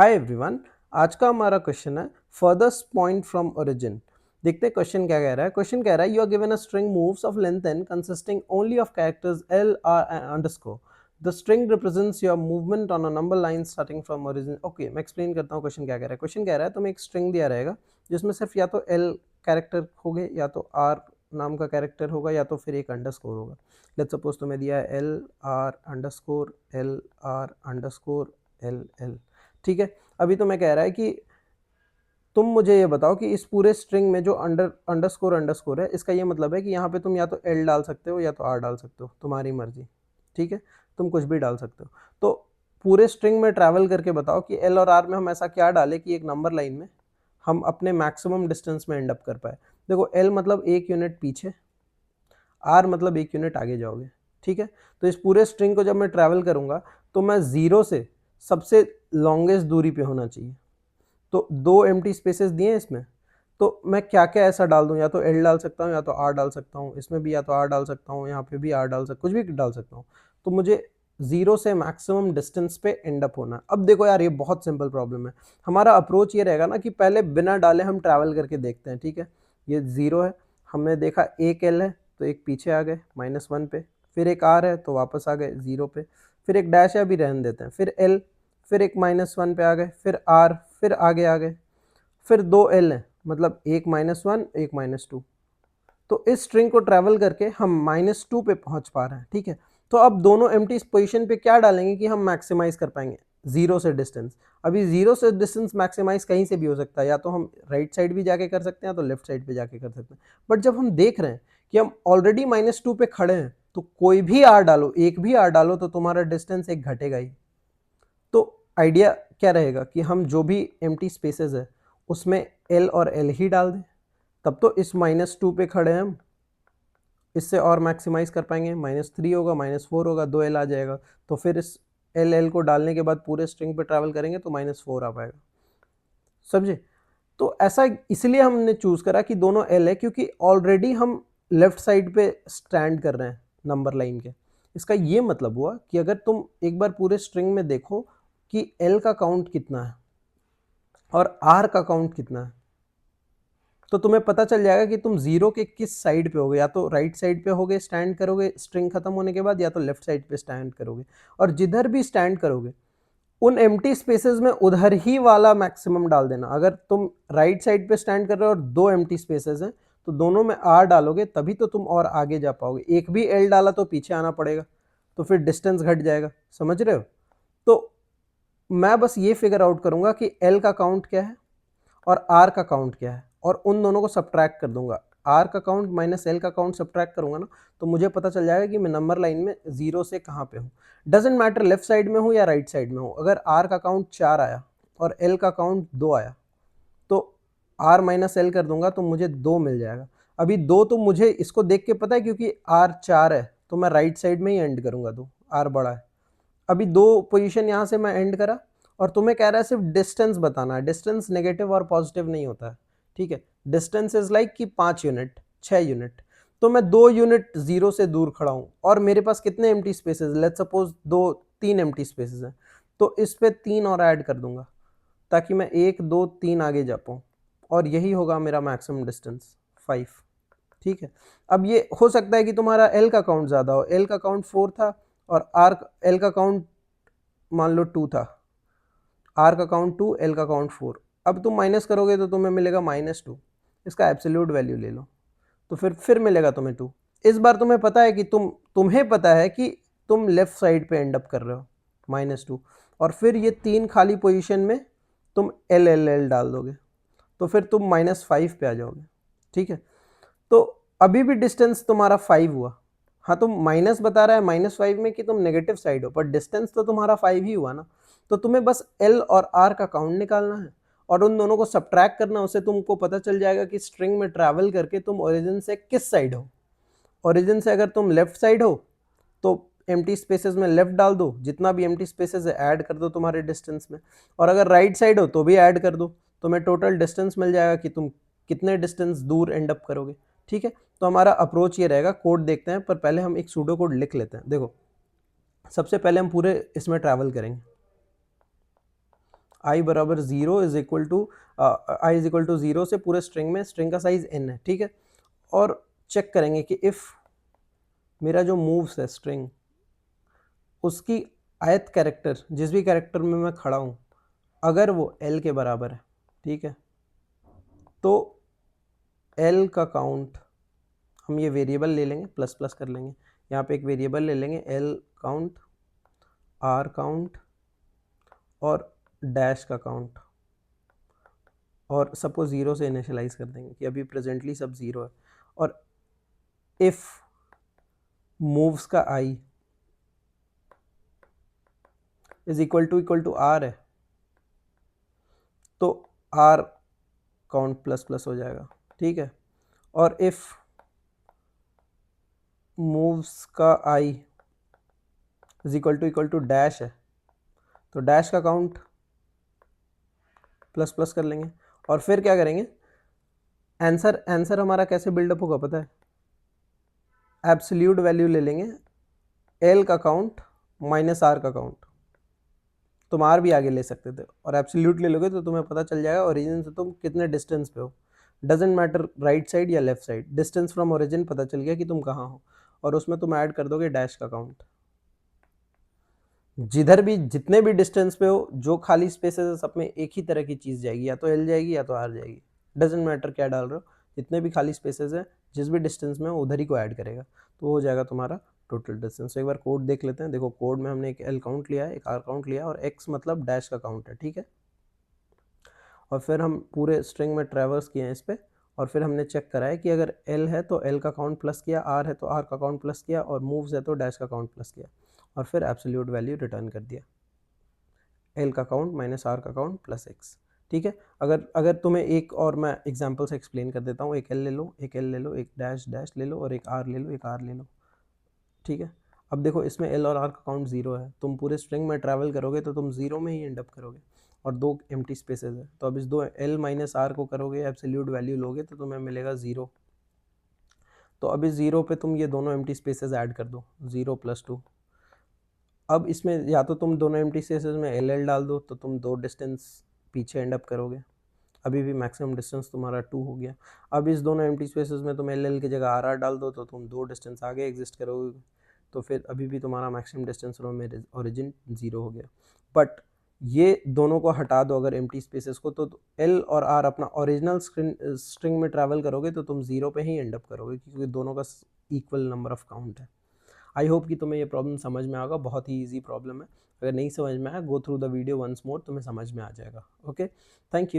Hi everyone. आज का हमारा क्वेश्चन है फर्दर्स्ट पॉइंट फ्रॉम ओरिजिन। देखते हैं क्वेश्चन क्या कह रहा है। क्वेश्चन कह रहा है you are given a string moves of length n consisting only of characters l r and underscore. The string represents your movement on a number line starting from origin. Okay, मैं explain करता हूँ question क्या कह रहा है। Question कह रहा है तुम्हें एक स्ट्रिंग दिया रहेगा जिसमें सिर्फ या तो l कैरेक्टर होंगे या तो r नाम का कैरेक्टर होगा या तो फिर एक अंडरस्कोर होगा। लेट्स सपोज तुम्हें दिया है l r underscore l r underscore l l। ठीक है, अभी तो मैं कह रहा है कि तुम मुझे ये बताओ कि इस पूरे स्ट्रिंग में जो अंडरस्कोर अंडरस्कोर है, इसका ये मतलब है कि यहाँ पे तुम या तो एल डाल सकते हो या तो आर डाल सकते हो, तुम्हारी मर्जी। ठीक है, तुम कुछ भी डाल सकते हो। तो पूरे स्ट्रिंग में ट्रैवल करके बताओ कि एल और आर में हम ऐसा क्या डालें कि एक नंबर लाइन में हम अपने मैक्सिमम डिस्टेंस में एंड अप कर पाए। देखो, एल मतलब एक यूनिट पीछे, आर मतलब एक यूनिट आगे जाओगे। ठीक है, तो इस पूरे स्ट्रिंग को जब मैं ट्रैवल करूंगा तो मैं जीरो से सबसे लॉन्गेस्ट दूरी पे होना चाहिए। तो दो एम्प्टी स्पेसेस दिए हैं इसमें, तो मैं क्या क्या ऐसा डाल दूं, या तो एल डाल सकता हूं या तो आर डाल सकता हूं, इसमें भी या तो आर डाल सकता हूं, यहाँ पे भी आर डाल सकता, कुछ भी डाल सकता हूं। तो मुझे जीरो से मैक्सिमम डिस्टेंस पे एंड अप होना है। अब देखो यार, ये बहुत सिंपल प्रॉब्लम है। हमारा अप्रोच ये रहेगा ना कि पहले बिना डाले हम ट्रैवल करके देखते हैं। ठीक है, ये जीरो है, हमने देखा एक एल है तो एक पीछे आ गए -1 पे, फिर एक आर है तो वापस आ गए 0 पे, फिर एक डैश है अभी रहने देते हैं, फिर एल, फिर एक -1 पे आ गए, फिर आर, फिर आगे आ गए, फिर दो एल है, मतलब एक -1 एक -2। तो इस स्ट्रिंग को ट्रैवल करके हम -2 पे पहुंच पा रहे हैं। ठीक है, तो अब दोनों एम्प्टी पोजीशन पे क्या डालेंगे कि हम मैक्सिमाइज कर पाएंगे जीरो से डिस्टेंस। अभी जीरो से डिस्टेंस मैक्सिमाइज कहीं से भी हो सकता है, या तो हम राइट साइड भी जाके कर सकते हैं या तो लेफ्ट साइड पे जाके कर सकते हैं। बट जब हम देख रहे हैं कि हम ऑलरेडी -2 पे खड़े हैं, तो कोई भी आर डालो, एक भी आर डालो, तो तुम्हारा डिस्टेंस एक घटेगा ही। तो आइडिया क्या रहेगा कि हम जो भी एम्प्टी स्पेसेस है उसमें एल और एल ही डाल दें, तब तो इस -2 पे खड़े हैं हम, इससे और मैक्सिमाइज कर पाएंगे। -3 होगा, -4 होगा, दो एल आ जाएगा, तो फिर इस एल एल को डालने के बाद पूरे स्ट्रिंग पे ट्रैवल करेंगे तो -4 आ पाएगा। समझे? तो ऐसा इसलिए हमने चूज करा कि दोनों एल है, क्योंकि ऑलरेडी हम लेफ्ट साइड पे स्टैंड कर रहे हैं नंबर लाइन के। इसका ये मतलब हुआ कि अगर तुम एक बार पूरे स्ट्रिंग में देखो कि एल का काउंट कितना है और आर का काउंट कितना है, तो तुम्हें पता चल जाएगा कि तुम जीरो के किस साइड पे होगे। या तो राइट साइड पे होगे, स्टैंड करोगे स्ट्रिंग खत्म होने के बाद, या तो लेफ्ट साइड पे स्टैंड करोगे। और जिधर भी स्टैंड करोगे उन एम्प्टी स्पेसेस में उधर ही वाला मैक्सिमम डाल देना। अगर तुम राइट साइड पे स्टैंड कर रहे हो और दो एम्प्टी स्पेसेस हैं, तो दोनों में आर डालोगे तभी तो तुम और आगे जा पाओगे। एक भी एल डाला तो पीछे आना पड़ेगा, तो फिर डिस्टेंस घट जाएगा। समझ रहे हो? तो मैं बस ये फिगर आउट करूंगा कि एल का काउंट क्या है और आर का काउंट क्या है, और उन दोनों को सब्ट्रैक्ट कर दूंगा। आर का काउंट माइनस एल का काउंट सब्ट्रैक्ट करूंगा ना, तो मुझे पता चल जाएगा कि मैं नंबर लाइन में जीरो से कहाँ पे हूँ। डजेंट मैटर लेफ्ट साइड में हूँ या राइट साइड में हूँ। अगर आर का काउंट 4 आया और एल का काउंट 2 आया, तो आर माइनस एल कर दूंगा तो मुझे 2 मिल जाएगा। अभी 2 तो मुझे इसको देख के पता है, क्योंकि आर 4 है तो मैं राइट साइड में ही एंड करूंगा, 2 आर बड़ा है। अभी दो पोजीशन यहाँ से मैं एंड करा, और तुम्हें कह रहा है सिर्फ डिस्टेंस बताना है। डिस्टेंस नेगेटिव और पॉजिटिव नहीं होता है। ठीक है, डिस्टेंस इज लाइक कि 5 यूनिट, 6 यूनिट। तो मैं 2 यूनिट जीरो से दूर खड़ा हूँ और मेरे पास कितने empty spaces, let's suppose 3 empty spaces हैं, तो इस पे 3 और ऐड कर दूंगा ताकि मैं 1 2 3 आगे जा पाऊँ, और यही होगा मेरा मैक्सिमम डिस्टेंस 5। ठीक है, अब ये हो सकता है कि तुम्हारा एल का काउंट ज़्यादा हो, एल का काउंट 4 था और आर एल का काउंट मान लो 2 था, आर का काउंट 2, एल का काउंट 4। अब तुम माइनस करोगे तो तुम्हें मिलेगा -2। इसका एब्सोल्यूट वैल्यू ले लो तो फिर मिलेगा तुम्हें 2। इस बार तुम्हें पता है कि तुम्हें पता है कि तुम लेफ्ट साइड पे एंड अप कर रहे हो -2, और फिर ये 3 खाली पोजीशन में तुम एल एल एल डाल दोगे तो फिर तुम -5 पे आ जाओगे। ठीक है, तो अभी भी डिस्टेंस तुम्हारा 5 हुआ। हाँ, तुम माइनस बता रहा है -5 में कि तुम नेगेटिव साइड हो, पर डिस्टेंस तो तुम्हारा 5 ही हुआ ना। तो तुम्हें बस एल और आर का काउंट निकालना है और उन दोनों को सब्ट्रैक्ट करना। उससे तुमको पता चल जाएगा कि स्ट्रिंग में ट्रैवल करके तुम ओरिजिन से किस साइड हो। ओरिजिन से अगर तुम लेफ्ट साइड हो तो एम्प्टी स्पेसेस में लेफ्ट डाल दो, जितना भी एम्प्टी स्पेसेस है ऐड कर दो तुम्हारे डिस्टेंस में, और अगर राइट साइड हो तो भी ऐड कर दो। तुम्हें टोटल डिस्टेंस मिल जाएगा कि तुम कितने डिस्टेंस दूर एंड अप करोगे। ठीक है, तो हमारा अप्रोच ये रहेगा। कोड देखते हैं, पर पहले हम एक सूडो कोड लिख लेते हैं। देखो, सबसे पहले हम पूरे इसमें ट्रैवल करेंगे। आई बराबर 0 is equal to I is equal to 0 से पूरे स्ट्रिंग में स्ट्रिंग का साइज n है, ठीक है। और चेक करेंगे कि इफ़ मेरा जो मूव्स है स्ट्रिंग उसकी आयत कैरेक्टर जिस भी कैरेक्टर में मैं खड़ा हूँ अगर वो l के बराबर है, ठीक है, तो l का काउंट हम ये वेरिएबल ले लेंगे, प्लस प्लस कर लेंगे, यहाँ पे एक वेरिएबल ले लेंगे l काउंट, r काउंट और डैश का काउंट, और सबको ज़ीरो से इनिशियलाइज कर देंगे कि अभी प्रेजेंटली सब ज़ीरो है। और इफ़ मूव्स का आई इज इक्वल टू आर है तो आर काउंट प्लस प्लस हो जाएगा, ठीक है। और इफ़ मूव्स का आई इज इक्वल टू डैश है तो डैश का काउंट प्लस प्लस कर लेंगे। और फिर क्या करेंगे, आंसर हमारा कैसे बिल्डअप होगा पता है, एब्सोल्यूट वैल्यू ले लेंगे एल का काउंट माइनस आर का काउंट, तुम आर भी आगे ले सकते थे, और एब्सोल्यूट ले लोगे तो तुम्हें पता चल जाएगा ओरिजिन से तुम कितने डिस्टेंस पे हो, डजेंट मैटर राइट साइड या left side, distance from origin पता चल गया कि तुम कहाँ हो, और उसमें तुम ऐड कर दोगे डैश का काउंट। जिधर भी जितने भी डिस्टेंस पे हो जो खाली स्पेसेस है सब में एक ही तरह की चीज़ जाएगी, या तो एल जाएगी या तो आर जाएगी, डजेंट मैटर क्या डाल रहे हो, जितने भी खाली स्पेसेस है जिस भी डिस्टेंस में हो उधर ही को ऐड करेगा, तो हो जाएगा तुम्हारा टोटल डिस्टेंस। एक बार कोड देख लेते हैं। देखो कोड में हमने एक एल काउंट लिया है, एक आर काउंट लिया है, और एक्स मतलब डैश का काउंट है, ठीक है। और फिर हम पूरे स्ट्रिंग में ट्रैवर्स किए हैं इस पर, और फिर हमने चेक करा है कि अगर एल है तो एल का काउंट प्लस किया, आर है तो आर का काउंट प्लस किया, और मूव्स है तो डैश का काउंट प्लस किया, और फिर एब्सोल्यूट वैल्यू रिटर्न कर दिया, एल का काउंट माइनस आर का काउंट प्लस एक्स, ठीक है। अगर अगर तुम्हें एक और मैं एग्जांपल से एक्सप्लेन कर देता हूँ, एक एल ले लो, एक एल ले लो, एक डैश डैश ले लो, और एक आर ले लो, एक आर ले लो, ठीक है। अब देखो इसमें एल और आर का काउंट जीरो है, तुम पूरे स्ट्रिंग में ट्रैवल करोगे तो तुम जीरो में ही एंड अप करोगे, और दो एम्प्टी स्पेसेस है, तो अब इस दो एल माइनस आर को करोगे, एब्सोल्यूट वैल्यू लोगे तो तुम्हें मिलेगा जीरो। तो अब इस जीरो पे तुम ये दोनों एम्प्टी स्पेसेस ऐड कर दो, जीरो प्लस टू। अब इसमें या तो तुम दोनों एम्प्टी स्पेसेस में एल एल डाल दो तो तुम दो डिस्टेंस पीछे एंड अप करोगे, अभी भी मैक्सिमम डिस्टेंस तुम्हारा 2 हो गया। अब इस दोनों एम्प्टी स्पेसेस में तुम एल एल की जगह आर आर डाल दो तो तुम दो डिस्टेंस आगे एग्जिस्ट करोगे, तो फिर अभी भी तुम्हारा मैक्सिमम डिस्टेंस फ्रॉम ओरिजिन 0 हो गया। बट ये दोनों को हटा दो अगर एम्प्टी स्पेसेस को, तो एल और आर अपना ओरिजिनल स्ट्रिंग में ट्रैवल करोगे तो तुम 0 पे ही एंड अप करोगे, क्योंकि दोनों का इक्वल नंबर ऑफ काउंट है। आई होप कि तुम्हें ये प्रॉब्लम समझ में आएगा, बहुत ही ईजी प्रॉब्लम है। अगर नहीं समझ में आया, go through the video once more, तुम्हें समझ में आ जाएगा। Okay, thank you.